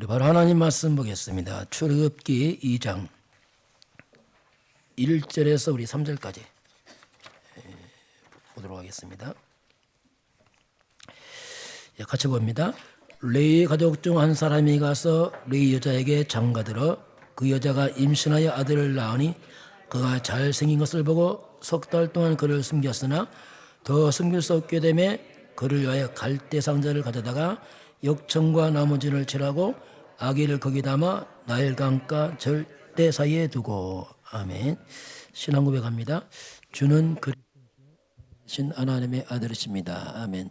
바로 하나님 말씀 보겠습니다. 출애굽기 2장 1절에서 우리 3절까지 보도록 하겠습니다. 같이 봅니다. 레위 가족 중 한 사람이 가서 레위 여자에게 장가들어 그 여자가 임신하여 아들을 낳으니 그가 잘생긴 것을 보고 석 달 동안 그를 숨겼으나 더 숨길 수 없게 되매 그를 위하여 갈대 상자를 가져다가 역청과 나무진을 칠하고 아기를 거기 담아 나일강가 절대 사이에 두고. 아멘. 신앙 고백합니다. 주는 그리스도신 하나님의 아들이십니다. 아멘.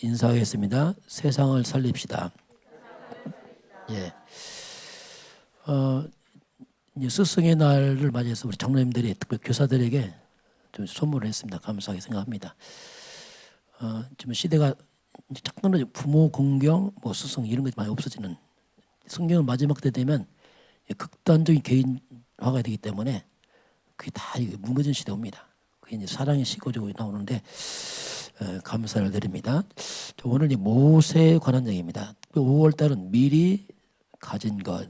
인사하겠습니다. 세상을 살립시다. 예. 이제 스승의 날을 맞이해서 우리 장로님들이 특히 교사들에게 좀 선물을 했습니다. 감사하게 생각합니다. 지금 시대가 잠깐 부모 공경, 뭐 스승 이런 것이 많이 없어지는, 성경은 마지막 때 되면 극단적인 개인화가 되기 때문에 그게 다 무너진 시대 옵니다. 그게 이제 사랑의 시고적으로 나오는데 감사를 드립니다. 오늘 이 모세에 관한 얘기입니다. 5월 달은 미리 가진 것,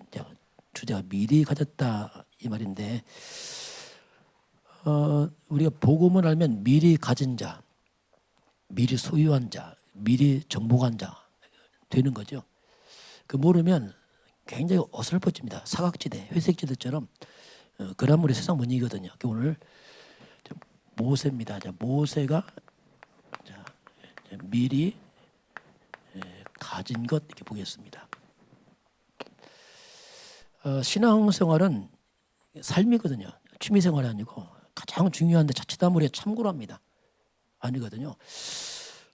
주제가 미리 가졌다 이 말인데, 우리가 복음을 알면 미리 가진 자, 미리 소유한 자, 미리 정복한 자 되는 거죠. 그 모르면 굉장히 어설퍼집니다. 사각지대, 회색지대처럼 그러면 우리 세상 못 이기거든요. 오늘 모세입니다. 모세가 미리 가진 것 이렇게 보겠습니다. 신앙생활은 삶이거든요. 취미생활이 아니고 가장 중요한데 자칫하면 우리가 참고로 합니다. 아니거든요.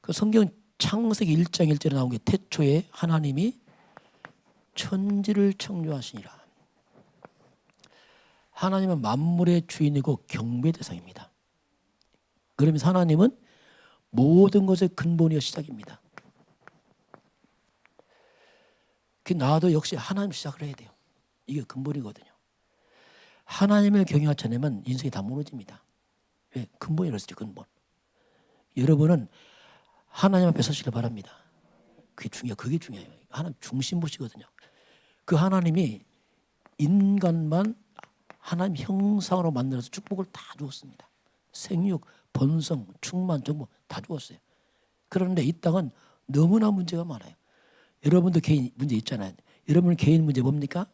그 성경 창세기 1장 1절에 나온 게 태초에 하나님이 천지를 창조하시니라. 하나님은 만물의 주인이고 경배 대상입니다. 그러면서 하나님은 모든 것의 근본이요 시작입니다. 나도 역시 하나님 시작을 해야 돼요. 이게 근본이거든요. 하나님을 경외하지 않으면 인생이 다 무너집니다. 왜? 근본이 그렇죠. 근본. 여러분은 하나님 앞에 서시길 바랍니다. 그게 중요해요. 하나님 중심보시거든요. 그 하나님이 인간만 하나님 형상으로 만들어서 축복을 다 주었습니다. 생육, 번성, 충만, 정복 다 주었어요. 그런데 이 땅은 너무나 문제가 많아요. 여러분도 개인 문제 있잖아요. 여러분 개인 문제 뭡니까?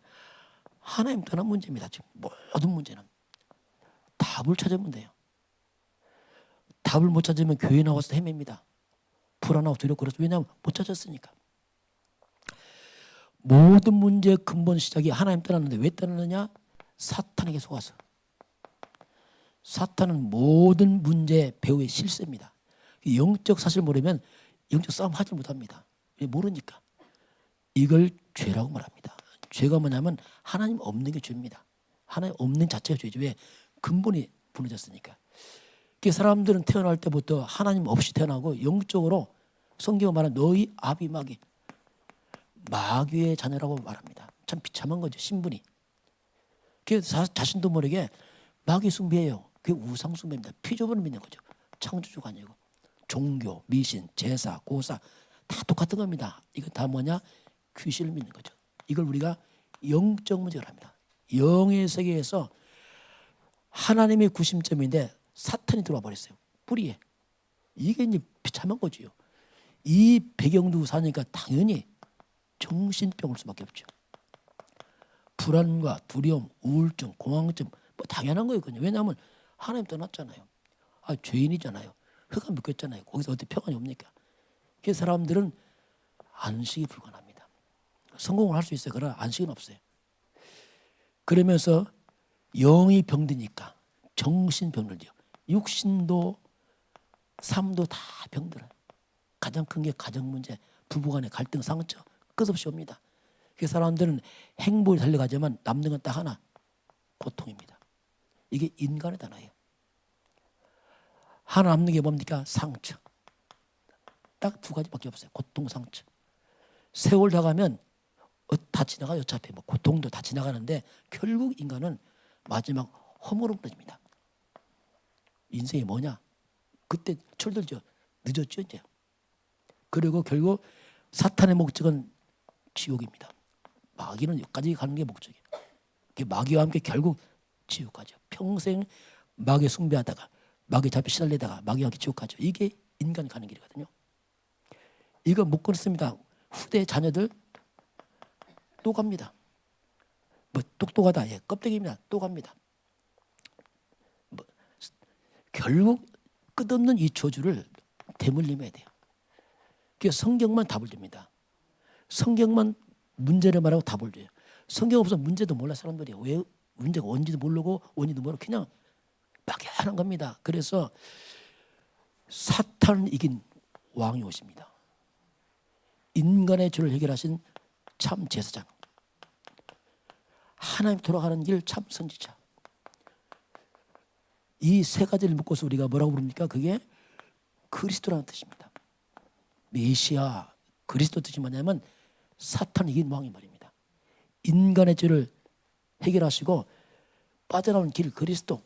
하나님 떠난 문제입니다. 지금 모든 문제는 답을 찾으면 돼요. 답을 못 찾으면 교회 나와서 헤맵니다. 불안하고 두렵고 그래서 왜냐하면 못 찾았으니까. 모든 문제의 근본 시작이 하나님 떠났는데 왜 떠났느냐? 사탄에게 속아서. 사탄은 모든 문제의 배후의 실세입니다. 영적 사실 모르면 영적 싸움 하지 못합니다. 왜? 모르니까. 이걸 죄라고 말합니다. 죄가 뭐냐면 하나님 없는 게 죄입니다. 하나님 없는 자체가 죄죠. 왜? 근본이 무너졌으니까. 그 사람들은 태어날 때부터 하나님 없이 태어나고 영적으로 성경은 말하는 너희 아비 마귀의 자녀라고 말합니다. 참 비참한 거죠. 신분이. 그래서 자신도 모르게 마귀 숭배예요. 그게 우상 숭배입니다. 피조물을 믿는 거죠. 창조주가 아니고. 종교, 미신, 제사, 고사 다 똑같은 겁니다. 이거 다 뭐냐? 귀신을 믿는 거죠. 이걸 우리가 영적 문제를 합니다. 영의 세계에서 하나님의 구심점인데 사탄이 들어와 버렸어요. 뿌리에. 이게 이제 비참한 거지요. 이 배경 두고 사니까 당연히 정신병 올 수밖에 없죠. 불안과 두려움, 우울증, 공황증 뭐 당연한 거거든요. 왜냐하면 하나님 떠났잖아요. 죄인이잖아요. 흑암 묶였잖아요. 거기서 어떻게 평안이 옵니까? 그 사람들은 안식이 불가능합니다. 성공을 할 수 있어요. 그러나 안식은 없어요. 그러면서 영이 병드니까 정신병들죠. 육신도 삶도 다 병들어요. 가장 큰 게 가정 문제, 부부간의 갈등, 상처 끝없이 옵니다. 그 사람들은 행복을 달려가지만 남는 건 딱 하나, 고통입니다. 이게 인간의 단어예요. 하나 남는 게 뭡니까? 상처. 딱 두 가지밖에 없어요. 고통, 상처. 세월 다 가면 다 지나가요. 어차피 뭐 고통도 다 지나가는데 결국 인간은 마지막 험으로 무너집니다. 인생이 뭐냐? 그때 철들죠. 늦었죠 이제. 그리고 결국 사탄의 목적은 지옥입니다. 마귀는 여기까지 가는 게 목적이에요. 마귀와 함께 결국 지옥 가죠. 평생 마귀 숭배하다가 마귀 잡혀 시달리다가 마귀와 함께 지옥 가죠. 이게 인간 가는 길이거든요. 이거 못 끊습니다. 후대 자녀들 또 갑니다. 뭐 똑똑하다, 예, 껍데기입니다. 또 갑니다. 뭐, 결국 끝없는 이 저주를 대물림해야 돼요. 그래서 성경만 답을 줍니다. 성경만 문제를 말하고 답을 줘요. 성경 없으면 문제도 몰라 사람들이. 왜 문제가 뭔지도 모르고 원인도 모르고 그냥 막연한 겁니다. 그래서 사탄을 이긴 왕이 오십니다. 인간의 죄를 해결하신 참 제사장, 하나님 돌아가는 길 참 선지자. 이 세 가지를 묶어서 우리가 뭐라고 부릅니까? 그게 그리스도라는 뜻입니다. 메시아, 그리스도 뜻이 뭐냐면 사탄을 이긴 왕이 말입니다. 인간의 죄를 해결하시고 빠져나오는 길 그리스도.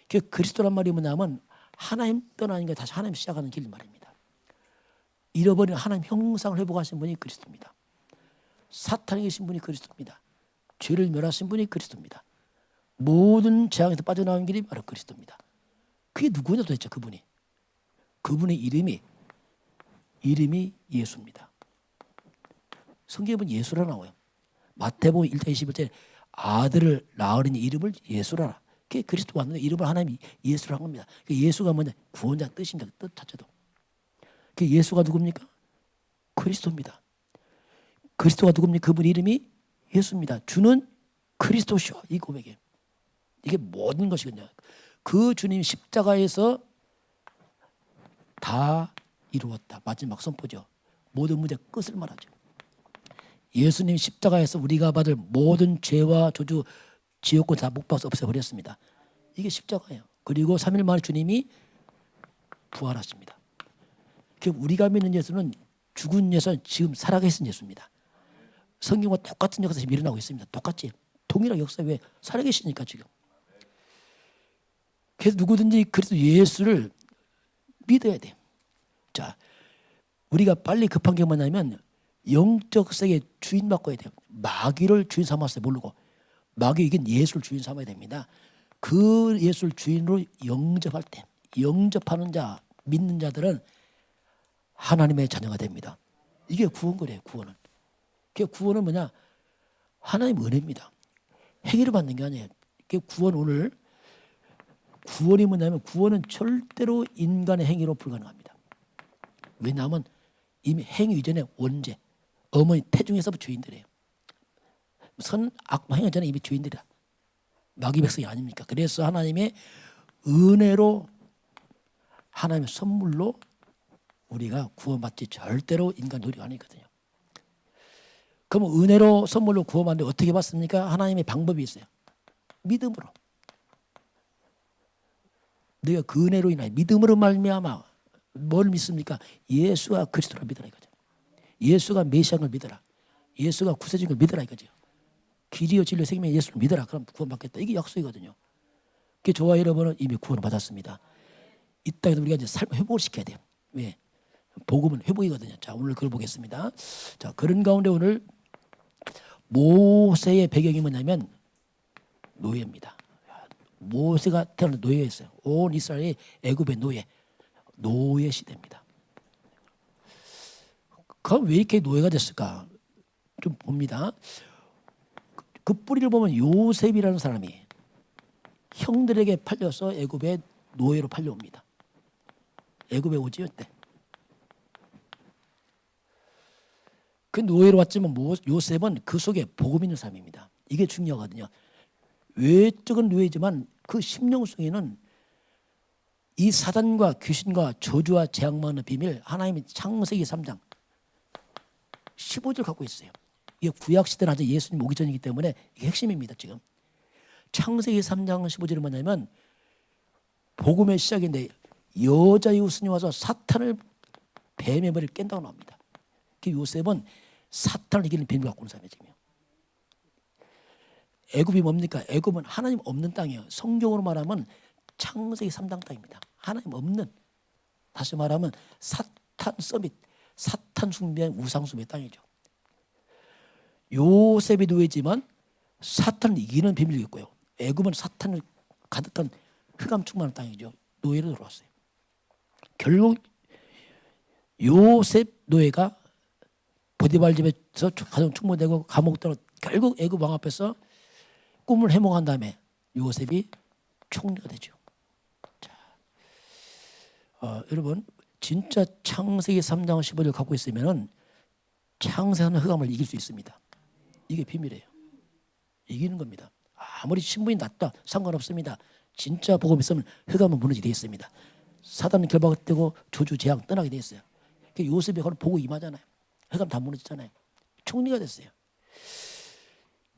그 그리스도란 말이 뭐냐면 하나님 떠나는 게 다시 하나님 시작하는 길 말입니다. 잃어버린 하나님 형상을 회복하신 분이 그리스도입니다. 사탄이 계신 분이 그리스도입니다. 죄를 멸하신 분이 그리스도입니다. 모든 재앙에서 빠져나오는 길이 바로 그리스도입니다. 그게 누구냐 도대체 그분이. 그분의 이름이 예수입니다. 성경에 보면 예수라 나와요. 마태복음 1장 21절에 아들을 낳으리니 이름을 예수라라. 그게 그리스도 왔는데 이름을 하나님이 예수라 한 겁니다. 예수가 뭐냐? 구원자 뜻입니다. 뜻 자체도. 그 예수가 누굽니까? 그리스도입니다. 그리스도가 누굽니까? 그분 이름이 예수입니다. 주는 그리스도시오. 이 고백이에요. 이게 모든 것이거든요. 그 주님 십자가에서 다 이루었다. 마지막 선포죠. 모든 문제 끝을 말하죠. 예수님 십자가에서 우리가 받을 모든 죄와 저주, 지옥권 다 못 박아서 없애버렸습니다. 이게 십자가예요. 그리고 3일 만에 주님이 부활하십니다. 우리가 믿는 예수는 죽은 예수는 지금 살아계신 예수입니다. 성경과 똑같은 역사가 지금 일어나고 있습니다. 똑같이 동일한 역사 왜 살아계시니까 지금. 그래서 누구든지 그리스도 예수를 믿어야 돼요. 자, 우리가 빨리 급한 게 뭐냐면 영적 세계 주인 바꿔야 돼요. 마귀를 주인 삼았어요. 모르고. 마귀 이긴 예수를 주인 삼아야 됩니다. 그 예수를 주인으로 영접할 때, 영접하는 자, 믿는 자들은 하나님의 자녀가 됩니다. 이게 구원거래요. 구원은. 그 구원은 뭐냐? 하나님의 은혜입니다. 행위를 받는 게 아니에요. 그 구원 오늘 구원이 뭐냐면 구원은 절대로 인간의 행위로 불가능합니다. 왜냐하면 이미 행위 이전에 원죄, 어머니 태중에서부터 주인들이에요. 선, 악, 행위 전에 이미 주인들이다. 마귀 백성이 아닙니까? 그래서 하나님의 은혜로 하나님의 선물로 우리가 구원받지 절대로 인간 노력 아니거든요. 그럼 은혜로 선물로 구원받는데 어떻게 받습니까? 하나님의 방법이 있어요. 믿음으로. 내가 그 은혜로 인하여 믿음으로 말미암아 뭘 믿습니까? 예수가 그리스도를 믿으라 이거죠. 예수가 메시아를 믿어라. 예수가 구세주인 걸 믿어라 이거죠. 길이요 진리요 생명의 예수를 믿어라. 그럼 구원받겠다. 이게 약속이거든요. 그게 저와 여러분은 이미 구원을 받았습니다. 이 땅에서 우리가 이제 삶을 회복을 시켜야 돼요. 왜? 복음은 회복이거든요. 자, 오늘 그걸 보겠습니다. 자, 그런 가운데 오늘 모세의 배경이 뭐냐면 노예입니다. 모세가 태어난 노예였어요. 온 이스라엘이 애굽의 노예 시대입니다. 그럼 왜 이렇게 노예가 됐을까? 좀 봅니다. 그 뿌리를 보면 요셉이라는 사람이 형들에게 팔려서 애굽의 노예로 팔려옵니다. 애굽에 오지요 때. 그 노예로 왔지만 요셉은 그 속에 복음 있는 사람입니다. 이게 중요하거든요. 외적은 노예지만 그 심령 속에는 이 사단과 귀신과 저주와 재앙만의 비밀 하나님의 창세기 3장 15절 갖고 있어요. 이게 구약시대는 아직 예수님 오기 전이기 때문에 이게 핵심입니다. 지금 창세기 3장 15절이 뭐냐면 복음의 시작인데 여자의 후손이 와서 사탄을 뱀의 머리를 깬다고 나옵니다. 그 요셉은 사탄을 이기는 비밀을 갖고 있는 사람이에요. 지금. 애굽이 뭡니까? 애굽은 하나님 없는 땅이에요. 성경으로 말하면 창세기 3장 땅입니다. 하나님 없는, 다시 말하면 사탄 서밋, 사탄 숭배한 우상 숭배 땅이죠. 요셉이 노예지만 사탄을 이기는 비밀이 있고요. 애굽은 사탄을 가득한 흑암 충만한 땅이죠. 노예로 들어왔어요. 결국 요셉 노예가 보디발 집에서 가정 충무되고 감옥 들어 결국 애굽 왕 앞에서 꿈을 해몽한 다음에 요셉이 총리가 되죠. 자, 여러분 진짜 창세기 3장 15절 갖고 있으면은 창세하는 흑암을 이길 수 있습니다. 이게 비밀이에요. 이기는 겁니다. 아무리 신분이 낮다 상관없습니다. 진짜 복음 있으면 흑암은 무너지게 되어 있습니다. 사단은 결박되고 저주 재앙 떠나게 되어 있어요. 요셉이 그걸 보고 임하잖아요. 흑암 다 무너지잖아요. 총리가 됐어요.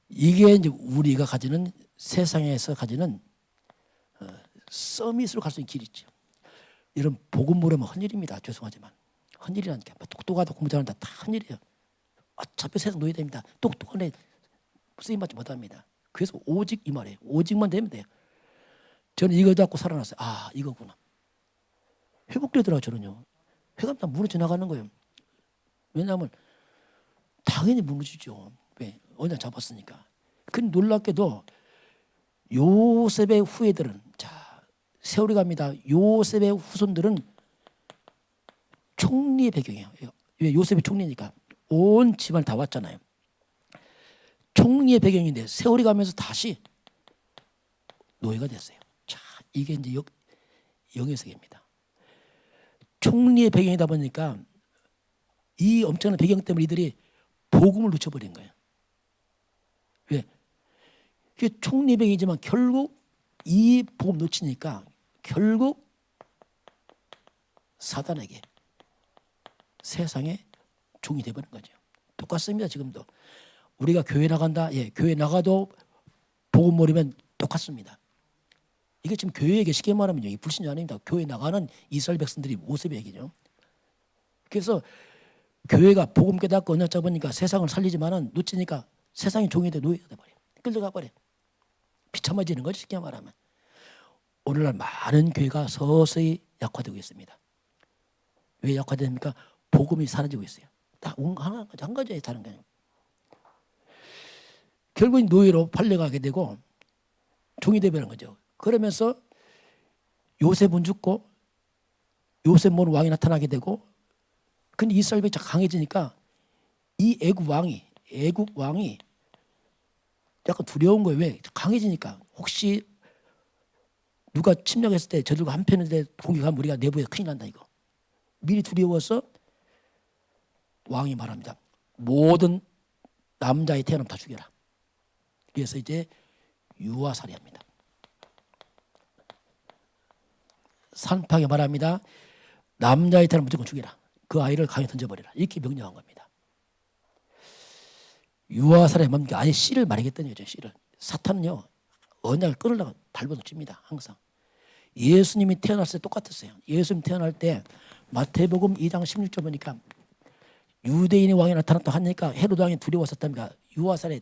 이게 이제 우리가 가지는 세상에서 가지는 서밋으로 갈 수 있는 길이죠. 이런 복음 모르면 헌일입니다. 죄송하지만 헌일이라니까 똑똑하다 공부 잘한다 다 헌일이에요. 어차피 세상 노예 됩니다. 똑똑한 애 쓰임 받지 못합니다. 그래서 오직 이 말이에요. 오직만 되면 돼요. 저는 이거 잡고 살아났어요. 아 이거구나. 회복되더라고요. 저는요. 회감 다 무너져 나가는 거예요. 왜냐하면 당연히 무너지죠. 왜? 언약 잡았으니까. 근데 놀랍게도 요셉의 후예들은 자 세월이 갑니다. 요셉의 후손들은 총리의 배경이에요. 왜? 요셉이 총리니까 온 집안 다 왔잖아요. 총리의 배경인데 세월이 가면서 다시 노예가 됐어요. 자 이게 이제 영의 세계입니다. 총리의 배경이다 보니까 이 엄청난 배경 때문에 이들이 복음을 놓쳐버린 거예요. 왜? 그게 총리 배경이지만 결국 이 복음 놓치니까 결국 사단에게 세상에 종이 되어버린 거죠. 똑같습니다. 지금도 우리가 교회 나간다. 예, 교회 나가도 복음 모르면 똑같습니다. 이게 지금 교회에게 쉽게 말하면 이 불신자 아닙니다. 교회 나가는 이스라엘 백성들이 모습의 얘기죠. 그래서 교회가 복음 깨닫고 언약 잡으니까 세상을 살리지만은 놓치니까 세상이 종이 돼 노예가 돼버려. 끌려가 버려. 비참해지는 거죠. 쉽게 말하면. 오늘날 많은 교회가 서서히 약화되고 있습니다. 왜 약화됩니까? 복음이 사라지고 있어요. 다 한 가지에 다른 거예요. 결국 노예로 팔려가게 되고 종이 되버리는 거죠. 그러면서 요셉은 죽고 요셉 모는 왕이 나타나게 되고 근데 이스라엘이 강해지니까 이 애국 왕이 약간 두려운 거예요. 왜? 강해지니까 혹시 누가 침략했을 때 저들과 한편인데 공격하면 우리가 내부에 큰일 난다 이거. 미리 두려워서 왕이 말합니다. 모든 남자의 태어나면 다 죽여라. 그래서 이제 유아살이합니다. 산파하게 말합니다. 남자의 태어나면 무조건 죽여라. 그 아이를 강에 던져버려라. 이렇게 명령한 겁니다. 유아살이 뭡니까? 아예 씨를 말하겠다는 거죠. 씨를. 사탄은요. 언약을 끊으려고 발버둥칩니다. 항상. 예수님이 태어났을 때 똑같았어요. 예수님 태어날 때 마태복음 2장 16절 보니까 유대인의 왕이 나타났다 하니까 헤로드 왕이 두려웠었답니다. 유아살에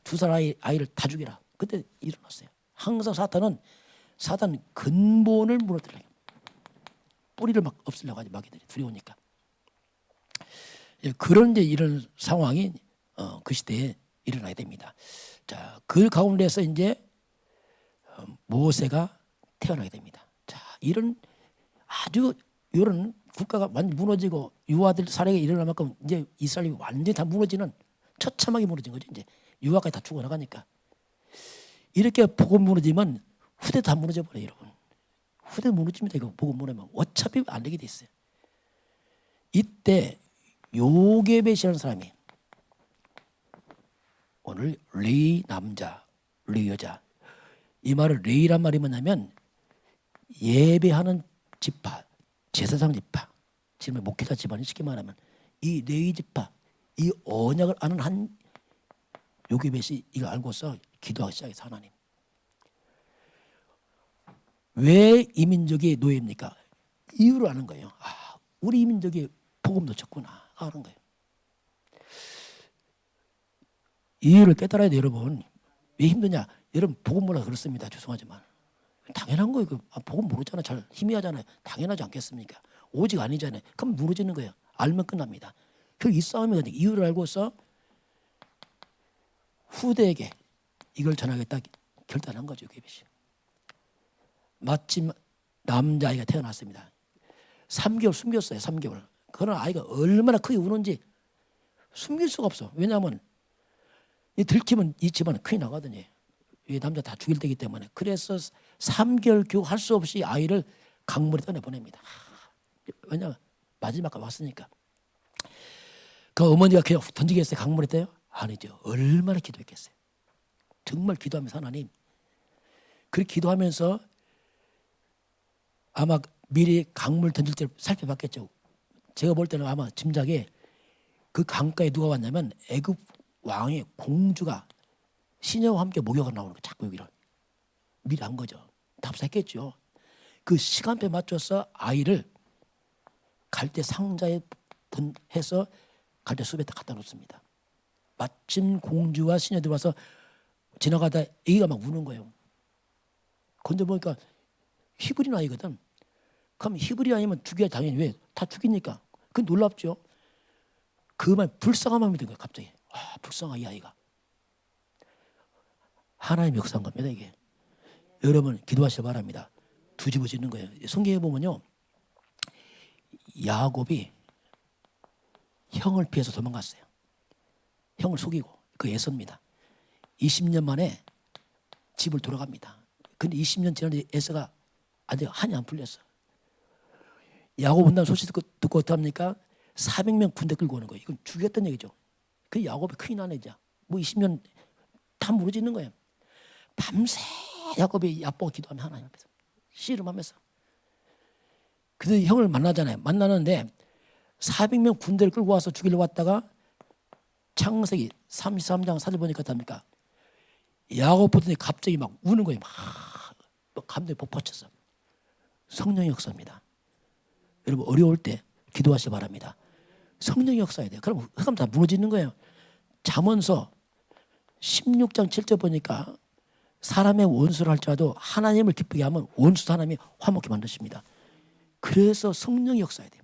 두 살 아이를 다 죽이라. 그때 일어났어요. 항상 사탄은 근본을 무너뜨리려고 뿌리를 막 없애려고 하지 마귀들이 두려우니까. 그런 이제 이런 상황이 그 시대에 일어나게 됩니다. 자, 그 가운데서 이제 모세가 태어나게 됩니다. 자, 이런 아주 이런 국가가 완전 무너지고 유아들 사례가 일어날 만큼 이제 이스라엘이 완전히 다 무너지는 처참하게 무너진 거죠. 이제 유아까지 다 죽어나가니까 이렇게 복음 무너지면 후대 다 무너져 버려요, 여러분. 후대 무너집니다. 이거 복음 무너지면 어차피 안 되게 돼 있어요. 이때 요게벳이라는 사람이 오늘 레이 남자, 레이 여자 이 말을 레이란 말이 뭐냐면 예배하는 지파, 제사장 지파, 지금 목회자 집안이 쉽게 말하면 이 레이 지파, 이 언약을 아는 한 요게벳이 이거 알고서 기도하기 시작해서 하나님 왜 이 민족이 노예입니까? 이유를 아는 거예요. 아, 우리 이 민족이 복음 놓쳤구나 하는 거예요. 이유를 깨달아야 돼요, 여러분. 왜 힘드냐? 여러분 복음 몰라 그렇습니다. 죄송하지만 당연한 거예요. 복음 모르잖아. 잘 희미하잖아요. 당연하지 않겠습니까? 오직 아니잖아요. 그럼 무너지는 거예요. 알면 끝납니다. 이 싸움이 이유를 알고서 후대에게 이걸 전하겠다 결단한 거죠. 요게벳이. 마침 남자아이가 태어났습니다. 3개월 숨겼어요. 3개월. 그러나 아이가 얼마나 크게 우는지 숨길 수가 없어. 왜냐하면 이 들키면 이 집안은 큰일 나거든요. 이 남자 다 죽일 때이기 때문에. 그래서 3개월 교육할 수 없이 아이를 강물에 떠내보냅니다. 왜냐하면 마지막까지 왔으니까. 그 어머니가 그냥 던지겠어요? 강물에 떼요? 아니죠. 얼마나 기도했겠어요. 정말 기도하면서 하나님. 그렇게 기도하면서 아마 미리 강물 던질 때 살펴봤겠죠. 제가 볼 때는 아마 짐작에 그 강가에 누가 왔냐면 애굽 왕의 공주가 시녀와 함께 목욕을 나오는 거 자꾸 여기를 미리 한 거죠. 답사했겠죠. 그 시간표에 맞춰서 아이를 갈대 상자에 해서 갈대 숲에다 갖다 놓습니다. 마침 공주와 시녀들이 와서 지나가다 애기가 막 우는 거예요. 건져 보니까 히브리 아이거든. 그럼 히브리 아이면 죽여야 당연히 왜? 다 죽이니까. 그 놀랍죠. 그만 불쌍한 마음이 든 거예요. 갑자기. 아, 불쌍한 이 아이가. 하나님의 역사인 겁니다. 이게. 여러분 기도하시기 바랍니다. 뒤집어지는 거예요. 성경에 보면요. 야곱이 형을 피해서 도망갔어요. 형을 속이고 그 에서입니다. 20년 만에 집을 돌아갑니다. 근데 20년 지났는데 에서가 아직 한이 안 풀렸어. 야곱 온다는 소식 듣고 어떡합니까? 400명 군대 끌고 오는 거예요. 이건 죽였다는 얘기죠. 그 야곱이 큰일 나네 이제. 뭐 20년 다 무너지는 거예요. 밤새 야곱이 야보고 기도하며 하나님 앞에서 씨름하면서. 그래서 형을 만나잖아요. 만나는데 400명 군대를 끌고 와서 죽이려고 왔다가 창세기 33장 사절 보니까 어떡합니까? 야곱 보더니 갑자기 막 우는 거예요. 막 감정이 폭発쳤어. 성령의 역사입니다. 여러분 어려울 때 기도하시기 바랍니다. 성령의 역사야 돼요. 그럼 흑암 다 무너지는 거예요. 잠언서 16장 7절 보니까 사람의 원수를 할지라도 하나님을 기쁘게 하면 원수도 하나님이 화목히 만드십니다. 그래서 성령의 역사야 돼요.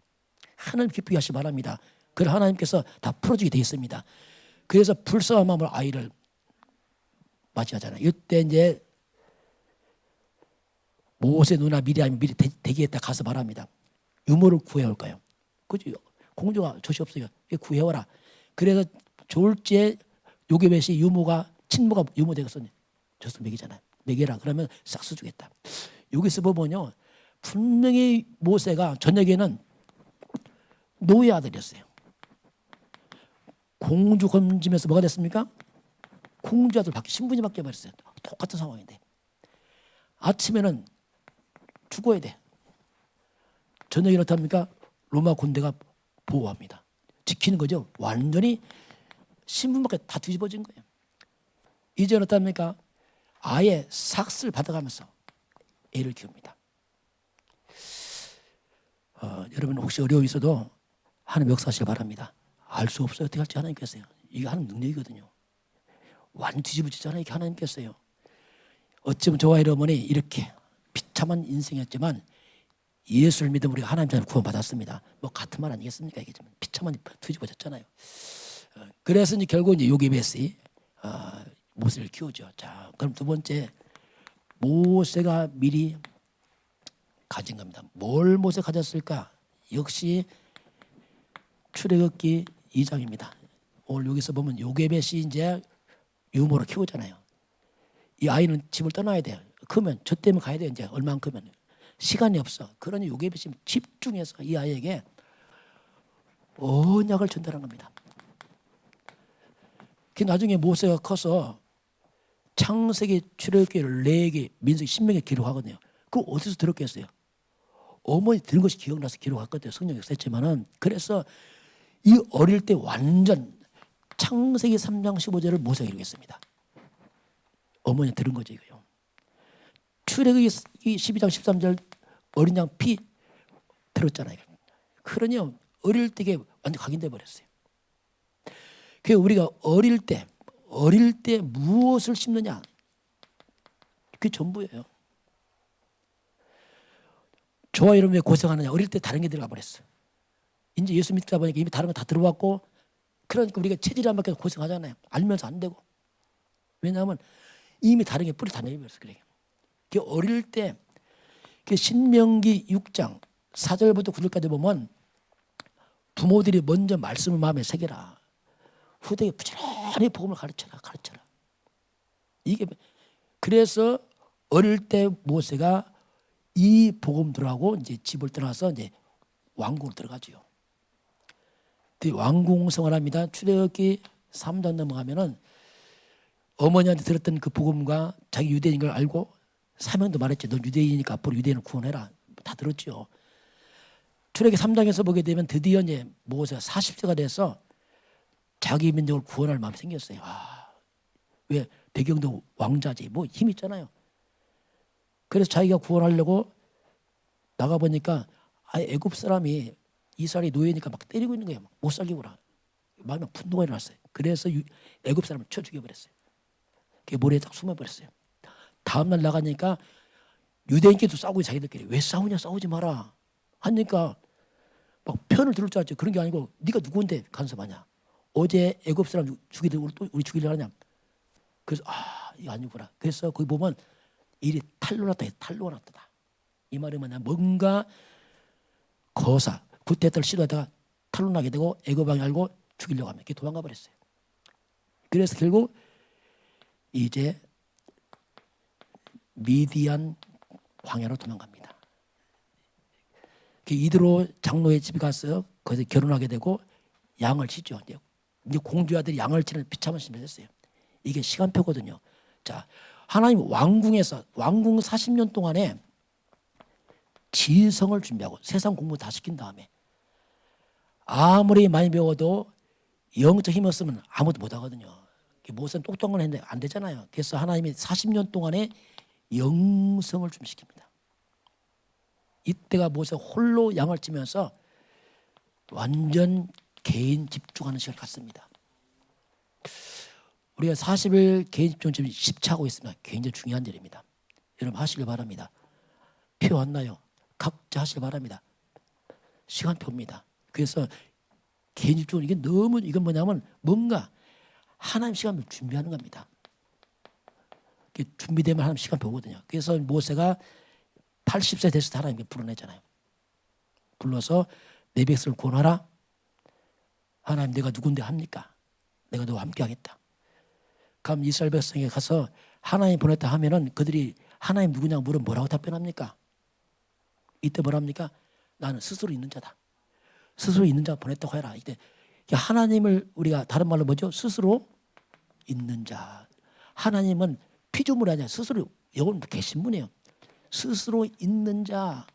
하나님 기쁘게 하시기 바랍니다. 그래 하나님께서 다 풀어주게 되어 있습니다. 그래서 불쌍한 마음으로 아이를 맞이하잖아요. 이때 이제 모세 누나 미리암이 미리 대기했다 가서 말합니다. 유모를 구해올까요? 그죠? 공주가 젖이 없으니까 구해와라. 그래서 졸지에 요게벳이 유모가 친모가 유모 되겠어. 젖을 먹이잖아요. 먹여라. 그러면 싹스 주겠다. 여기서 보면요. 분명히 모세가 저녁에는 노예 아들이었어요. 공주 건지면서 뭐가 됐습니까? 공주 아들 신분이 바뀌어버렸어요. 똑같은 상황인데. 아침에는 죽어야 돼. 저녁에 어떻습니까? 로마 군대가 보호합니다. 지키는 거죠. 완전히 신분밖에 다 뒤집어진 거예요. 이제는 어떻습니까? 아예 삭스를 받아가면서 애를 키웁니다. 여러분 혹시 어려움이 있어도 하나님 역사하시기 바랍니다. 알 수 없어요. 어떻게 할지 하나님께서요. 이게 하나님 능력이거든요. 완전 뒤집어지잖아요. 이게 하나님께서요. 어쩌면 저와 여러분이 이렇게 비참한 인생이었지만 예수를 믿으면 우리가 하나님 자녀 구원받았습니다. 뭐 같은 말 아니겠습니까? 이게 좀 비참한 뒤집어졌잖아요. 그래서 이제 결국 이제 요게벳이 모세를 키우죠. 자, 그럼 두 번째 모세가 미리 가진 겁니다. 뭘 모세 가졌을까? 역시 출애굽기 2장입니다. 오늘 여기서 보면 요게벳이 이제 유모를 키우잖아요. 이 아이는 집을 떠나야 돼요. 크면 저 때문에 가야 돼요. 이제 얼마나 크면 시간이 없어. 그러니 요게벳이 집중해서 이 아이에게 언약을 전달한 겁니다. 그 나중에 모세가 커서 창세기, 출애굽기, 레위기, 민수기, 신명기 기록하거든요. 그거 어디서 들었겠어요? 어머니 들은 것이 기억나서 기록했거든요. 성령 역사했지만은. 그래서 이 어릴 때 완전 창세기 3장 15절을 모세가 기록했습니다. 어머니 들은 거죠 이거요. 출애굽기 12장 13절 어린 양 피 들었잖아요. 그러니 어릴 때 완전 각인돼 버렸어요. 그 우리가 어릴 때 무엇을 심느냐 그게 전부예요. 저와 여러분 왜 고생하느냐. 어릴 때 다른 게 들어가 버렸어요. 이제 예수 믿다 보니까 이미 다른 거 다 들어왔고 그러니까 우리가 체질이 안 바뀌어서 고생하잖아요. 알면서 안 되고. 왜냐하면 이미 다른 게 뿌리 다 내버렸어. 그래. 그 어릴 때 그 신명기 6장 4절부터 9절까지 보면 부모들이 먼저 말씀을 마음에 새겨라. 후대에 부지런히 복음을 가르쳐라. 이게 그래서 어릴 때 모세가 이 복음들하고 이제 집을 떠나서 이제 왕궁으로 들어가죠. 왕궁 생활합니다. 출애굽기 3장 넘어가면은 어머니한테 들었던 그 복음과 자기 유대인인 걸 알고 사명도 말했죠. 넌 유대인이니까 앞으로 유대인을 구원해라. 다 들었죠. 출애굽기 3장에서 보게 되면 드디어 이제 모세가 40세가 돼서 자기 민족을 구원할 마음이 생겼어요. 왜 배경도 왕자지 뭐 힘 있잖아요. 그래서 자기가 구원하려고 나가 보니까 애굽 사람이 이스라엘이 노예니까 막 때리고 있는 거예요. 못 살리고라. 마음에 분노가 일어났어요. 그래서 애굽 사람을 쳐 죽여버렸어요. 그게 모래에 딱 숨어버렸어요. 다음날 나가니까 유대인끼리도 싸우고 자기들끼리 왜 싸우냐 싸우지 마라 하니까 막 편을 들을 줄 알았죠. 그런 게 아니고 네가 누구인데 간섭하냐. 어제 애굽 사람 죽이들 우리 죽이려 하냐. 그래서 이거 아니구나. 그래서 거기 보면 일이 탄로났다. 이 말이 뭐냐. 뭔가 거사 구태타를 시도하다가 탄로나게 되고 애굽왕이 알고 죽이려고 하면 이렇게 도망가 버렸어요. 그래서 결국 이제 미디안 광야로 도망갑니다. 이드로 장로의 집에 가서 거기서 결혼하게 되고 양을 치죠. 이제 공주 아들이 양을 치는 비참한 신을 했어요. 이게 시간표거든요. 자, 하나님 왕궁에서 왕궁 40년 동안에 지성을 준비하고 세상 공부 다 시킨 다음에 아무리 많이 배워도 영적 힘이 없으면 아무도 못 하거든요. 모세는 똑똑한 건 했는데 안 되잖아요. 그래서 하나님이 40년 동안에 영성을 좀 시킵니다. 이때가 모세가 홀로 양을 치면서 완전 개인 집중하는 시간을 갖습니다. 우리가 40일 개인 집중 지금 10차고 있습니다. 굉장히 중요한 일입니다. 여러분 하시길 바랍니다. 표 왔나요? 각자 하시길 바랍니다. 시간표입니다. 그래서 개인 집중은 이게 너무 이건 뭐냐면 뭔가 하나님 시간을 준비하는 겁니다. 준비되면 하나님 시간 보거든요. 그래서 모세가 80세 됐을 때 하나님께 불러내잖아요. 불러서 내 백성을 구원하라. 하나님 내가 누군데 합니까? 내가 너와 함께 하겠다. 그럼 이스라엘 백성에 가서 하나님 보냈다 하면은 그들이 하나님 누구냐고 물으면 뭐라고 답변합니까? 이때 뭐랍니까? 나는 스스로 있는 자다. 스스로 있는 자 보냈다고 해라. 이때 하나님을 우리가 다른 말로 뭐죠? 스스로 있는 자. 하나님은 피조물이 아니라 스스로 영원 계신 분이에요. 스스로 있는 자.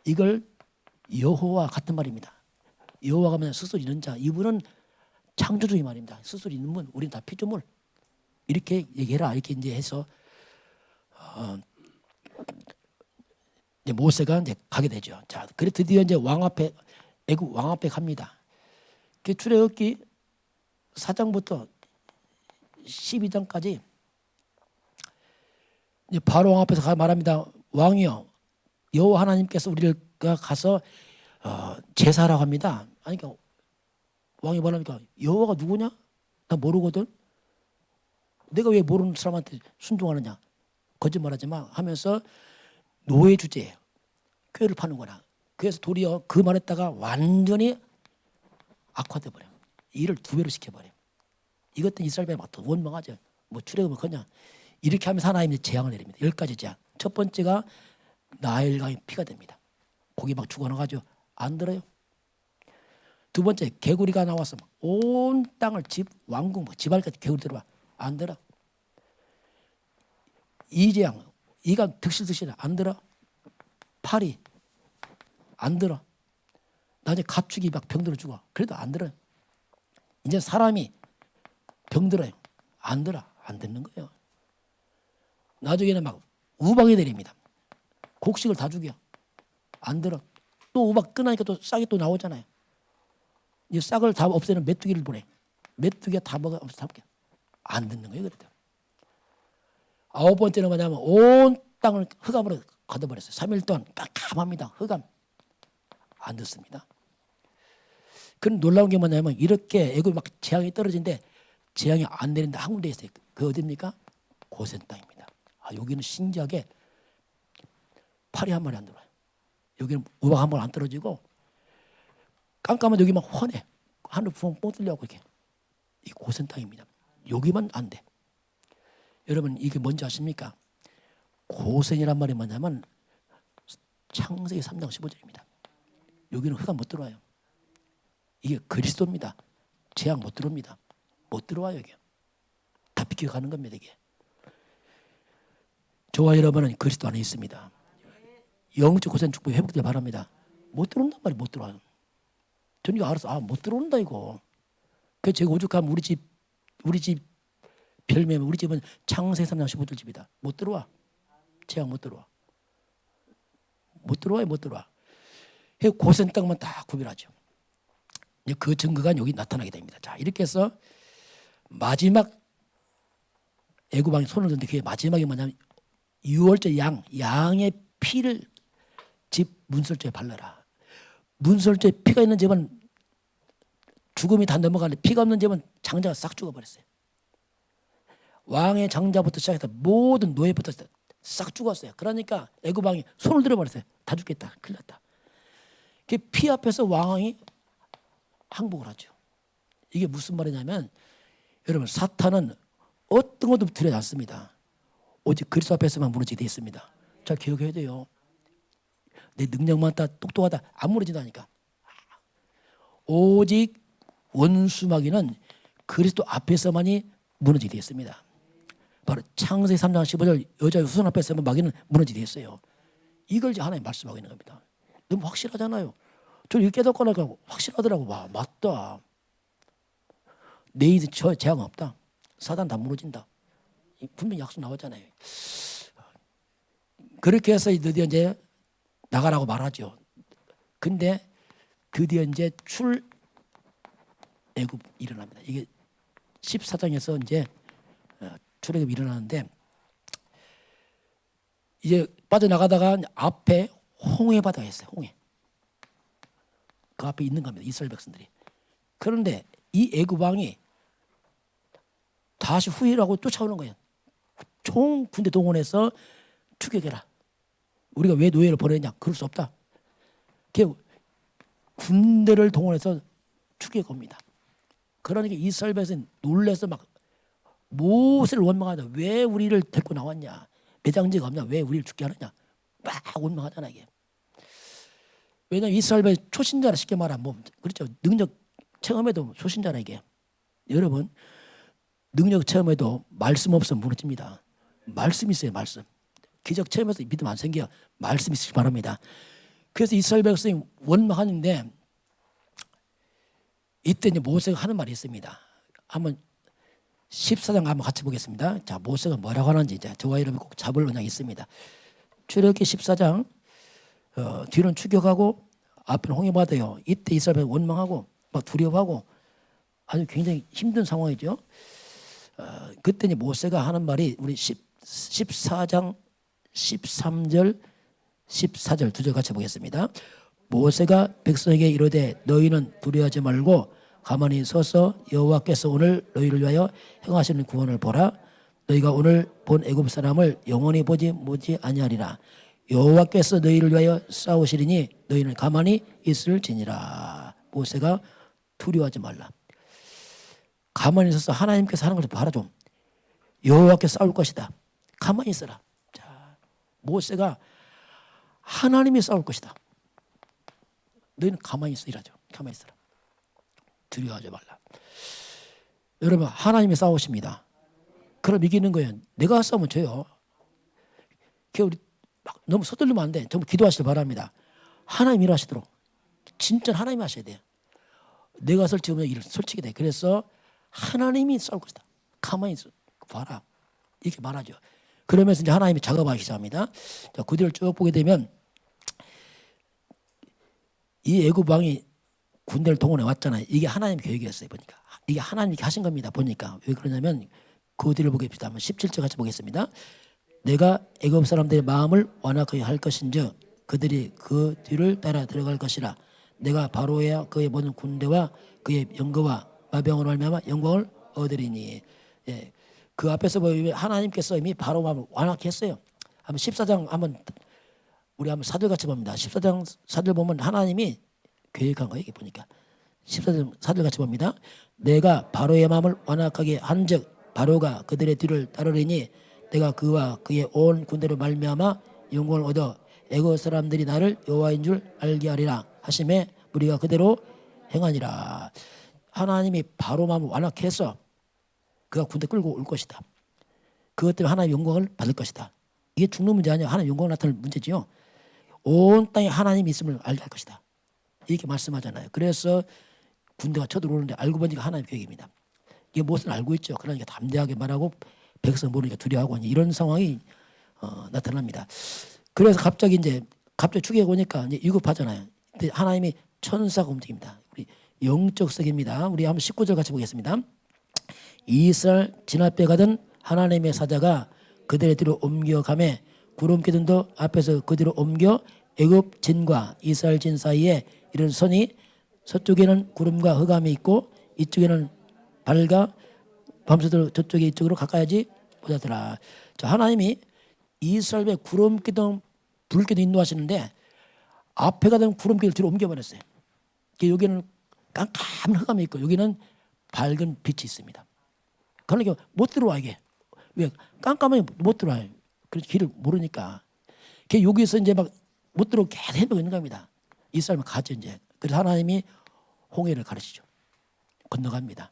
이걸 여호와 같은 말입니다. 여호와가 뭐냐 스스로 있는 자. 이분은 창조주의 말입니다. 스스로 있는 분. 우리는 다 피조물. 이렇게 얘기해라. 이렇게 이제 해서 이제 모세가 이제 가게 되죠. 자, 그래 드디어 이제 왕 앞에 애굽 왕 앞에 갑니다. 그 출애굽기 4장부터 12장까지 이제 바로 왕 앞에서 말합니다. 왕이여, 여호와 하나님께서 우리를 가서 제사하라고 합니다. 아니 그러니까 왕이 뭐랍니까? 여호와가 누구냐? 나 모르거든. 내가 왜 모르는 사람한테 순종하느냐? 거짓말하지 마 하면서 노예 주제예요. 꾀를 파는구나. 그래서 도리어 그 말했다가 완전히 악화돼 버려. 일을 2배로 시켜버려. 이것도 이스라엘에 막 더 원망하죠. 뭐 출애굽을 그냥 이렇게 하면서 하나님이 재앙을 내립니다. 10가지 재앙. 첫 번째가 나일강이 피가 됩니다. 고기 막 죽어나가죠. 안 들어요. 두 번째 개구리가 나와서 온 땅을 왕궁 집안까지 개구리 들어와. 안 들어. 이 재앙. 이가 득실득실 안 들어. 파리 안 들어. 나중에 가축이 막 병들어 죽어. 그래도 안 들어요. 이제 사람이 병들어요. 안 들어. 안 듣는 거예요. 나중에는 막 우박이 내립니다. 곡식을 다 죽여. 안 들어. 또 우박 끝나니까 또 싹이 또 나오잖아요. 이 싹을 다 없애는 메뚜기를 보내. 메뚜기가 다 먹어. 안 듣는 거예요. 그래도. 9번째는 뭐냐면 온 땅을 흑암으로 걷어버렸어요. 3일 동안 깜깜합니다. 흑암. 안 듣습니다. 그런 놀라운 게 뭐냐면 이렇게 애굽이 막 재앙이 떨어지는데 재앙이 안 내린다 한 군데 있어요. 그 어디입니까? 고센 땅입니다. 여기는 신기하게 파리 한 마리 안 들어와요. 여기는 우박 한 번 안 떨어지고 깜깜한 여기만 훤해. 하늘 뻥 뚫려고 이렇게. 이 고센 땅입니다. 여기만 안 돼. 여러분 이게 뭔지 아십니까? 고센이란 말이 뭐냐면 창세기 3장 15절입니다. 여기는 흑암 못 들어와요. 이게 그리스도입니다. 재앙 못 들어옵니다. 못 들어와요. 여기 다 비켜가는 겁니다. 이게 저와 여러분은 그리스도 안에 있습니다. 영적 고센 축복 회복되길 바랍니다. 못 들어온단 말이 못 들어와요. 저는 이거 알아서 못 들어온다 이거. 그 제가 오죽하면 우리 집 별명은 우리 집은 창세기 3장 15절 집이다. 못 들어와. 재앙 못 들어와. 못 들어와요. 못 들어와. 고센 땅만 다 구별하죠. 그 증거가 여기 나타나게 됩니다. 자, 이렇게 해서 마지막 애굽왕이 손을 든데 그게 마지막이 뭐냐면 유월절 양의 피를 집 문설주에 발라라. 문설주에 피가 있는 집은 죽음이 다 넘어가는데 피가 없는 집은 장자가 싹 죽어버렸어요. 왕의 장자부터 시작해서 모든 노예부터 싹 죽었어요. 그러니까 애굽왕이 손을 들어버렸어요. 다 죽겠다. 큰일 났다. 피 앞에서 왕이 항복을 하죠. 이게 무슨 말이냐면 여러분 사탄은 어떤 것도 두려워하지 않습니다. 오직 그리스도 앞에서만 무너지게 되어 있습니다. 잘 기억해야 돼요. 내 능력 많다 똑똑하다 안 무너진다니까. 오직 원수마귀는 그리스도 앞에서만이 무너지게 되어 있습니다. 바로 창세기 3장 15절 여자의 후손 앞에서만 마귀는 무너지게 되어 있어요. 이걸 이제 하나님 말씀하고 있는 겁니다. 너무 확실하잖아요. 저 이거 깨닫고 나니까 확실하더라고. 와 맞다. 내 인생 저 재앙 없다. 사단 다 무너진다. 분명히 약속 나왔잖아요. 그렇게 해서 드디어 이제 나가라고 말하죠. 근데 드디어 이제 출애굽 일어납니다. 이게 14장에서 이제 출애굽 일어나는데 이제 빠져나가다가 앞에 홍해 바다가 있어요. 홍해. 그 앞에 있는 겁니다. 이스라엘 백성들이. 그런데 이 애굽 왕이 다시 후회하고 쫓아오는 거예요. 총 군대 동원해서 추격해라. 우리가 왜 노예를 보냈냐? 그럴 수 없다. 군대를 동원해서 추격합니다. 그러니까 이스라엘 백성이 놀라서 막 모세를 원망하다. 왜 우리를 데리고 나왔냐? 매장지가 없냐? 왜 우리를 죽게 하느냐? 막 원망하잖아 이게. 왜냐하면 이스라엘 백성 초신자라 쉽게 말하면 그렇죠. 능력 체험에도 초신자라 이게. 여러분 능력 체험에도 말씀 없으면 무너집니다. 말씀 있어요. 말씀. 기적 체험에서 믿음 안 생겨. 말씀 있으시기 바랍니다. 그래서 이스라엘 백성이 원망하는데 이때 이제 모세가 하는 말이 있습니다. 한번 14장 한번 같이 보겠습니다. 자, 모세가 뭐라고 하는지 이제 저와 여러분이 꼭 잡을 은향이 있습니다. 출애굽기 14장 뒤는 추격하고 앞에는 홍해 바다요. 이때 이스라엘 원망하고 막 두려워하고 아주 굉장히 힘든 상황이죠. 그때 이제 모세가 하는 말이 우리 14장 13절 14절 두 절 같이 보겠습니다. 모세가 백성에게 이르되 너희는 두려워하지 말고 가만히 서서 여호와께서 오늘 너희를 위하여 행하시는 구원을 보라. 너희가 오늘 본 애굽 사람을 영원히 보지 아니하리라. 여호와께서 너희를 위하여 싸우시리니 너희는 가만히 있을지니라. 모세가 두려워하지 말라. 가만히 있어서 하나님께서 하는 것을 봐라 좀. 여호와께서 싸울 것이다. 가만히 있어라. 자, 모세가 하나님이 싸울 것이다. 너희는 가만히 있어 이라죠. 가만히 있어라. 두려워하지 말라. 여러분 하나님이 싸우십니다. 그럼 이기는 거예요. 내가 싸우면 져요. 우리 막 너무 서둘르면 안 돼. 정말 기도하시길 바랍니다. 하나님 일하시도록. 진짜 하나님이 하셔야 돼요. 내가 설치하면 일을 설치게 돼. 그래서 하나님이 싸울 것이다. 가만히 있어 봐라. 이렇게 말하죠. 그러면서 이제 하나님이 작업하기 시작합니다. 자, 그 뒤를 쭉 보게 되면 이 애굽 왕이 군대를 동원해 왔잖아요. 이게 하나님 계획이었어요. 보니까 이게 하나님이 하신 겁니다. 보니까 왜 그러냐면 그 뒤를 보겠습니다. 한번 17절 같이 보겠습니다. 내가 애굽 사람들의 마음을 완악하게 할 것인즉 그들이 그 뒤를 따라 들어갈 것이라. 내가 바로야 그의 모든 군대와 그의 영거와 마병으로 말미암아 영광을 얻으리니. 예. 그 앞에서 보면 하나님께서 이미 바로 마음을 완악했어요. 한번 14장 한번 우리 한번 사들같이 봅니다. 14장 사들 보면 하나님이 계획한 거예요. 이게 보니까 14장 사들같이 봅니다. 내가 바로의 마음을 완악하게 한즉 바로가 그들의 뒤를 따르리니 내가 그와 그의 온 군대로 말미암아 영광을 얻어 애굽 사람들이 나를 여호와인 줄 알게 하리라 하심에 우리가 그대로 행하니라. 하나님이 바로 마음을 완악해서 그가 군대 끌고 올 것이다. 그것 때문에 하나님의 영광을 받을 것이다. 이게 죽는 문제 아니야. 하나님 영광을 나타낼 문제지요. 온 땅에 하나님이 있음을 알게 할 것이다. 이렇게 말씀하잖아요. 그래서 군대가 쳐들어오는데 알고 보니까 하나님의 계획입니다. 이게 무엇을 알고 있죠. 그러니까 담대하게 말하고 백성 모르니까 두려워하고 이런 상황이 나타납니다. 그래서 갑자기 축에 오니까 이제 위급하잖아요. 근데 하나님이 천사가 움직입니다. 우리 영적 세계입니다. 우리 한번 19절 같이 보겠습니다. 이스라엘 진 앞에 가던 하나님의 사자가 그들의 뒤로 옮겨가매 구름 기둥도 앞에서 그 뒤로 옮겨 애굽 진과 이스라엘 진 사이에 이른 선이 서쪽에는 구름과 흑암이 있고 이쪽에는 밝아 밤새도록 저쪽에 이쪽으로 가까이지 못하더라. 자, 하나님이 이스라엘의 구름 기둥 불 기둥 인도하시는데 앞에 가던 구름 기둥을 뒤로 옮겨버렸어요. 여기는 깜깜한 흑암이 있고 여기는 밝은 빛이 있습니다. 그러니까 못 들어와 이게. 왜? 깜깜하게 못 들어와요. 그래서 길을 모르니까. 여기서 이제 막 못 들어오게 계속 헤매고 있는 겁니다. 이스라엘은 가죠 이제. 그래서 하나님이 홍해를 가르치죠. 건너갑니다.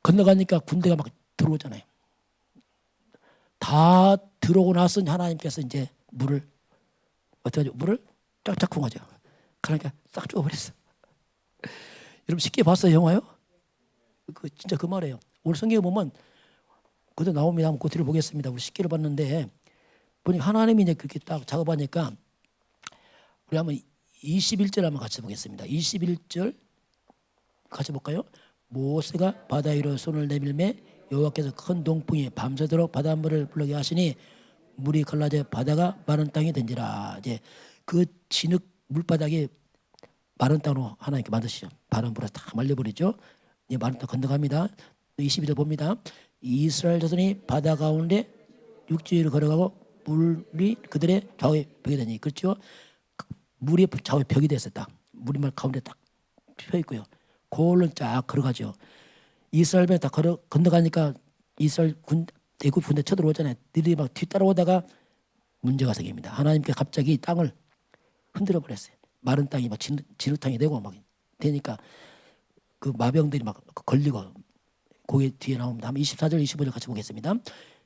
건너가니까 군대가 막 들어오잖아요. 다 들어오고 나서 하나님께서 이제 물을 어떻게 하죠? 물을 쫙쫙 쿵하죠. 그러니까 싹 죽어버렸어. 여러분 쉽게 봤어요 영화요? 진짜 그 말이에요. 오늘 성경에 보면 그도 나옵니다. 한번 그 뒤를 보겠습니다. 우리 쉽게를 봤는데 보니까 하나님이 이제 그렇게 딱 작업하니까 우리 한번 21절 한번 같이 보겠습니다. 21절 같이 볼까요? 모세가 바다 위로 손을 내밀매 여호와께서 큰 동풍이 밤새도록 바닷물을 불러게 하시니 물이 갈라져 바다가 마른 땅이 된지라. 이제 그 진흙 물바닥이 마른 땅으로 하나님께 만드시죠. 바람불어 다 말려버리죠. 이제 마른 땅 건너갑니다. 22절 봅니다. 이스라엘 자손이 바다 가운데 육지를 걸어가고 물이 그들의 좌우에 벽이 되니. 그렇죠. 물이 좌우에 벽이 됐었다. 물이 막 가운데 딱 펴 있고요. 그걸로 쫙 걸어가죠. 이스라엘 다 건너가니까 이스라엘 애굽 군대 쳐들어오잖아요. 너희들이 막 뒤따라오다가 문제가 생깁니다. 하나님께 갑자기 땅을 흔들어 버렸어요. 마른 땅이 막 진흙탕이 되고 막 되니까 그 마병들이 막 걸리고 거기 뒤에 나옵니다. 한번 24절 25절 같이 보겠습니다.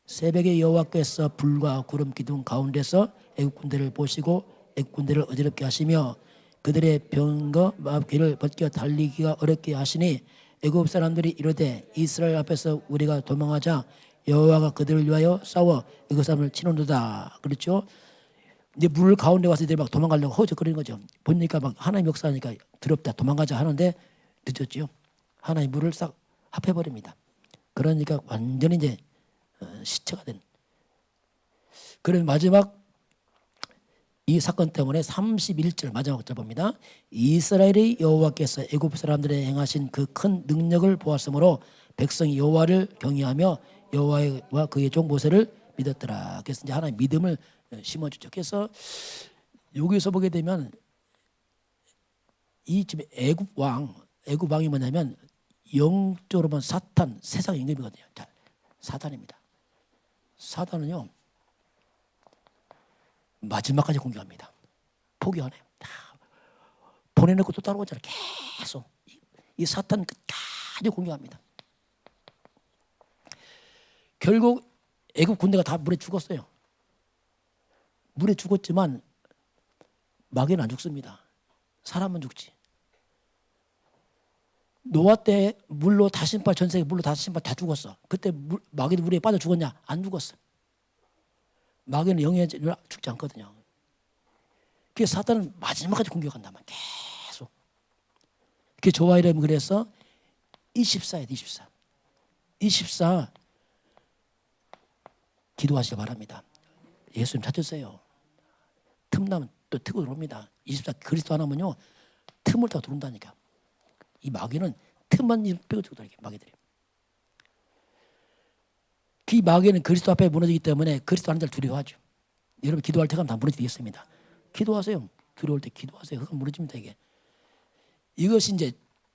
새벽에 여호와께서 불과 구름 기둥 가운데서 애굽 군대를 보시고 애굽 군대를 어지럽게 하시며 그들의 병거 마귀를 벗겨 달리기가 어렵게 하시니 애굽 사람들이 이르되 이스라엘 앞에서 우리가 도망하자 여호와가 그들을 위하여 싸워 애굽 사람을 치는도다. 그렇죠? 이제 물 가운데 와서 이들 막 도망가려고 허우적거리는 거죠. 보니까 막 하나님 역사하니까 두렵다 도망가자 하는데 늦었죠. 하나님 물을 싹 합해버립니다. 그러니까 완전히 이제 시체가 된. 그런 마지막 이 사건 때문에 31절 마지막 절 봅니다. 이스라엘의 여호와께서 애굽 사람들에 행하신 그 큰 능력을 보았으므로 백성이 여호와를 경외하며 여호와와 그의 종 모세를 믿었더라. 그래서 이제 하나님 믿음을 심어주죠. 그래서 여기서 보게 되면 이 지금 애굽 왕이 뭐냐면 영적으로 보면 사탄 세상 임금이거든요. 자, 사탄입니다. 사탄은요 마지막까지 공격합니다. 포기 안 해요. 보내놓고 또 따라오잖아요. 계속 이 사탄 끝까지 공격합니다. 결국 애굽 군대가 다 물에 죽었어요. 물에 죽었지만 마귀는 안 죽습니다. 사람은 죽지. 노아 때 물로 다 신발 전 세계 물로 다 신발 다 죽었어. 그때 마귀도 물에 빠져 죽었냐? 안 죽었어. 마귀는 영에 죽지 않거든요. 그래서 사탄은 마지막까지 공격한단 말이야. 계속. 그게 저와 이름이 그래서 24야 24. 24 기도하시기 바랍니다. 예수님 찾으세요. 틈나면 또 트고 들어옵니다. 24 그리스도 하나면요 틈을 타고 들어온다니까. 이 마귀는 틈만 빼고도 이렇게 마귀들이. 그 마귀는 그리스도 앞에 무너지기 때문에 그리스도 하는 자를 두려워하죠. 여러분 기도할 때가 다 무너지겠습니다. 기도하세요. 두려울 때 기도하세요. 그건 무너집니다 이게. 이것이 이제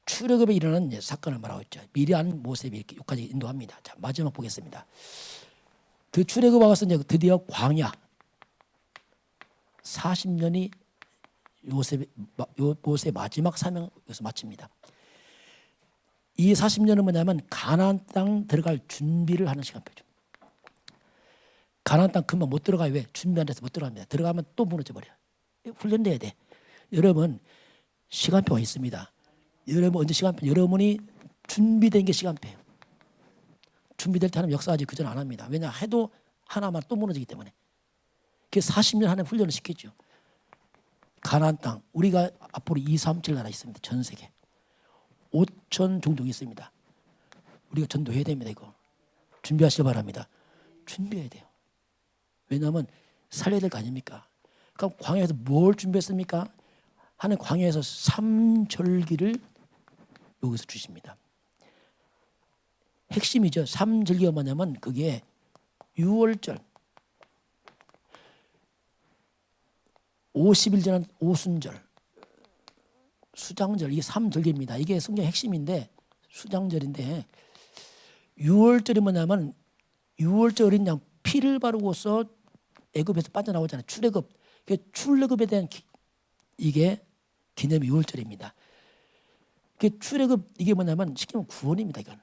출애굽에 일어난 이제 사건을 말하고 있죠. 미리안 모세비 이렇게 6가지 인도합니다. 자 마지막 보겠습니다. 그 출애굽 와서 이제 드디어 광야 40년이 모세의 마지막 사명 여기서 마칩니다. 이 40년은 뭐냐면 가나안 땅 들어갈 준비를 하는 시간표죠. 가나안 땅 금방 못 들어가요. 왜? 준비 안 돼서 못 들어갑니다. 들어가면 또 무너져 버려요. 훈련돼야 돼. 여러분 시간표가 있습니다. 여러분 언제 시간표? 여러분이 준비된 게 시간표예요. 준비될 때 하면 역사하지 그전 안 합니다. 왜냐 해도 하나만 또 무너지기 때문에. 그래서 40년 안에 훈련을 시켰죠. 가나안 땅 우리가 앞으로 237 나라 있습니다. 전 세계 5천 종족이 있습니다. 우리가 전도해야 됩니다. 이거 준비하시기 바랍니다. 준비해야 돼요. 왜냐하면 살려야 될 거 아닙니까? 그럼 광야에서 뭘 준비했습니까? 하는 광야에서 3절기를 여기서 주십니다. 핵심이죠. 3절기가 뭐냐면 그게 6월절 50일 지난 오순절 수장절 이게 3절기입니다. 이게 성경 핵심인데 수장절인데 6월절이 뭐냐면 6월절 어린 양 피를 바르고서 애굽에서 빠져나오잖아요. 출애굽. 출애굽에 대한 이게 기념 6월절입니다. 출애굽 이게 뭐냐면 시키면 구원입니다. 이건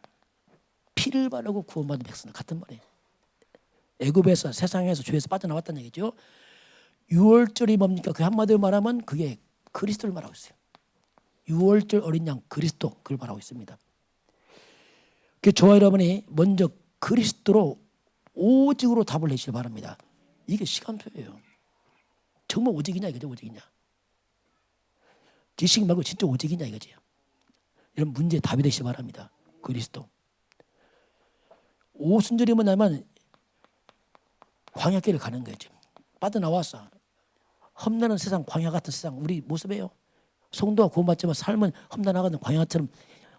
피를 바르고 구원받은 백성 같은 말이에요. 애굽에서 세상에서 죄에서 빠져나왔다는 얘기죠. 6월절이 뭡니까? 그 한마디로 말하면 그게 그리스도를 말하고 있어요. 6월절 어린 양 그리스도 그걸 말하고 있습니다. 저와 여러분이 먼저 그리스도로 오직으로 답을 내시길 바랍니다. 이게 시간표예요. 정말 오직이냐 이거죠. 오직이냐. 지식 말고 진짜 오직이냐 이거지. 이런 문제에 답이 되시기 바랍니다. 그리스도. 오순절이 뭐냐면 광야길을 가는 거죠. 빠져나왔어. 험난한 세상, 광야 같은 세상 우리 모습이에요. 성도가 구원받지만 삶은 험난하거든. 광야처럼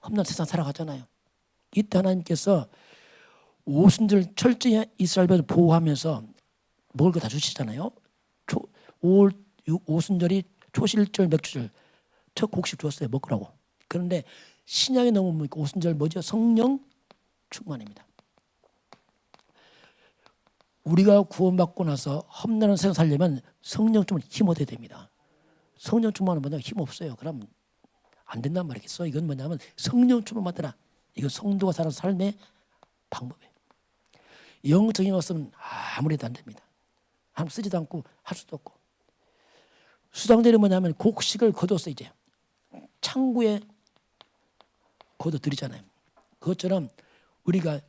험난한 세상 살아가잖아요. 이때 하나님께서 오순절 철저히 이스라엘 백성을 보호하면서 먹을 거 다 주시잖아요. 오순절이 초실절, 맥주절 첫 곡식 주었어요. 먹으라고. 그런데 신약에 넘으면 오순절 뭐죠? 성령 충만입니다. 우리가 구원받고 나서 험난한 세상 살려면 성령 충만 힘 얻어야 됩니다. 성령 충만은 뭐냐? 힘 없어요. 그럼 안 된단 말이겠어. 이건 뭐냐면 성령 충만 받으라. 이건 성도가 사는 삶의 방법이에요. 영적인 것은 아무래도 안 됩니다. 하나님 쓰지도 않고 할 수도 없고. 수장절이 뭐냐면 곡식을 거둬서 이제 창고에 거둬들이잖아요. 그것처럼 우리가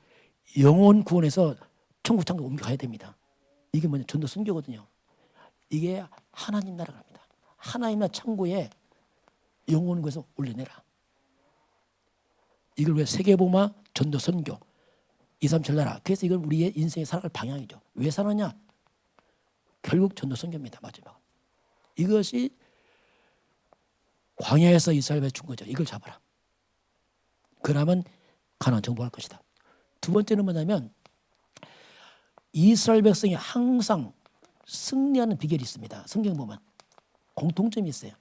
영혼 구원해서 천국 창고 옮겨가야 됩니다. 이게 뭐냐? 전도 선교거든요. 이게 하나님 나라가 합니다. 하나님 나라 창고에 영혼 구해서 올려내라. 이걸 왜 세계복음화 전도 선교 237 나라. 그래서 이건 우리의 인생에 살아갈 방향이죠. 왜 사느냐? 결국 전도 선교입니다. 마지막. 이것이 광야에서 이스라엘에 준 거죠. 이걸 잡아라. 그러면 가나안 정복할 것이다. 두 번째는 뭐냐면 이스라엘 백성이 항상 승리하는 비결이 있습니다. 성경 보면 공통점이 있어요.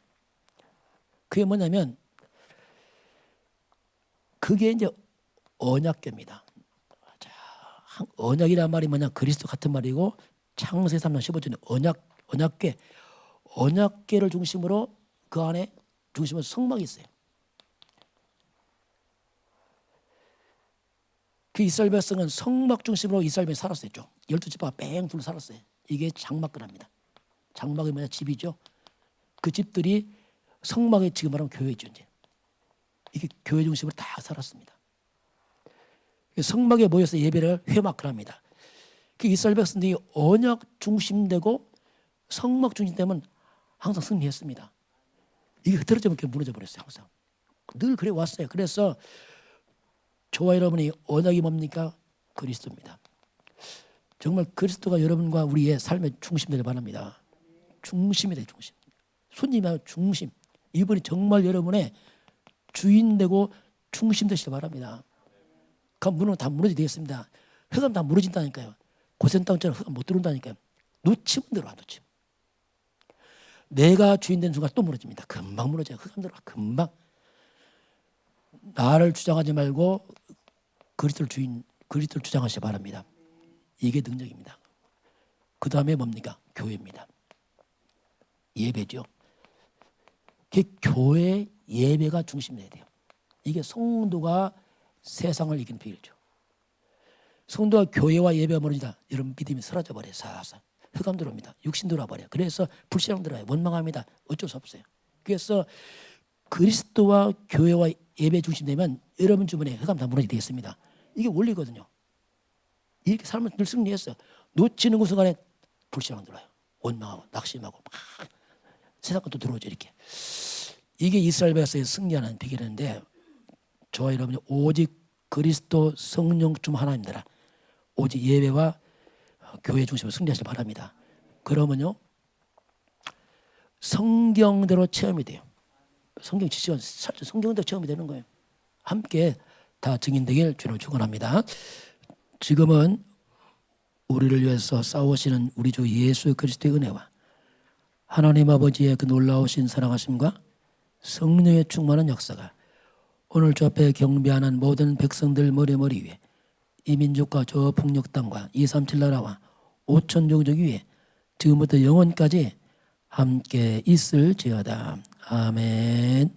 그게 뭐냐면 그게 이제 언약궤입니다. 자, 언약이란 말이 뭐냐? 그리스도 같은 말이고 창세기 3장 15절에 언약궤. 언약궤를 중심으로 그 안에 중심으로 성막이 있어요. 그 이스라엘 백성은 성막 중심으로 이스라엘 백성이 살았어요. 12지파가 뺑 둘러 살았어요. 이게 장막근합니다. 장막이 뭐냐? 집이죠. 그 집들이 성막에 지금 말하면 교회죠. 이제. 이게 교회 중심으로 다 살았습니다. 성막에 모여서 예배를 회막근합니다. 그 이스라엘 백성들이 언약 중심되고 성막 중심되면 항상 승리했습니다. 이게 흐트러지면 무너져 버렸어요. 항상. 늘 그래 왔어요. 그래서 저와 여러분이 언약이 뭡니까? 그리스도입니다. 정말 그리스도가 여러분과 우리의 삶의 중심이 되길 바랍니다. 중심이 돼, 중심. 손님이 아니라 중심. 이분이 정말 여러분의 주인 되고 중심되시기 바랍니다. 그 무너는 다 무너지게 되겠습니다. 흑암 다 무너진다니까요. 고센 땅처럼 흑암 못 들어온다니까요. 놓치면 들어와, 놓치면. 내가 주인 된 순간 또 무너집니다. 금방 무너져요. 흑암 들어와, 금방. 나를 주장하지 말고 그리스도를 주장하시기 바랍니다. 이게 능력입니다. 그 다음에 뭡니까? 교회입니다. 예배죠. 교회 예배가 중심이 돼야 돼요. 이게 성도가 세상을 이기는 비결이죠. 성도가 교회와 예배가 멀어지다. 여러분 믿음이 사라져 버려요. 사사. 흑암 들어옵니다. 육신 들어와 버려요. 그래서 불신앙 들어와요. 원망합니다. 어쩔 수 없어요. 그래서 그리스도와 교회와 예배 중심되면 여러분 주변에 흑암 다 무너지게 되겠습니다. 이게 원리거든요. 이렇게 삶을 늘 승리했어요. 놓치는 그 순간에 불신앙 들어와요. 원망하고 낙심하고 막 세상 것도 들어오죠. 이렇게. 이게 이스라엘 백성의 승리하는 비결인데 저와 여러분이 오직 그리스도 성령 중 하나님들아 오직 예배와 교회 중심으로 승리하시길 바랍니다. 그러면요 성경대로 체험이 돼요. 성경 지시가 성경대로 체험이 되는 거예요. 함께 다 증인되길 주로 축원합니다. 지금은 우리를 위해서 싸우시는 우리 주 예수 그리스도의 은혜와 하나님 아버지의 그 놀라우신 사랑하심과 성령의 충만한 역사가 오늘 저 앞에 경배하는 모든 백성들 머리 위에 이 민족과 저 북녘 땅과 237 나라와 5천 종족 위에 지금부터 영원까지 함께 있을지어다. 아멘.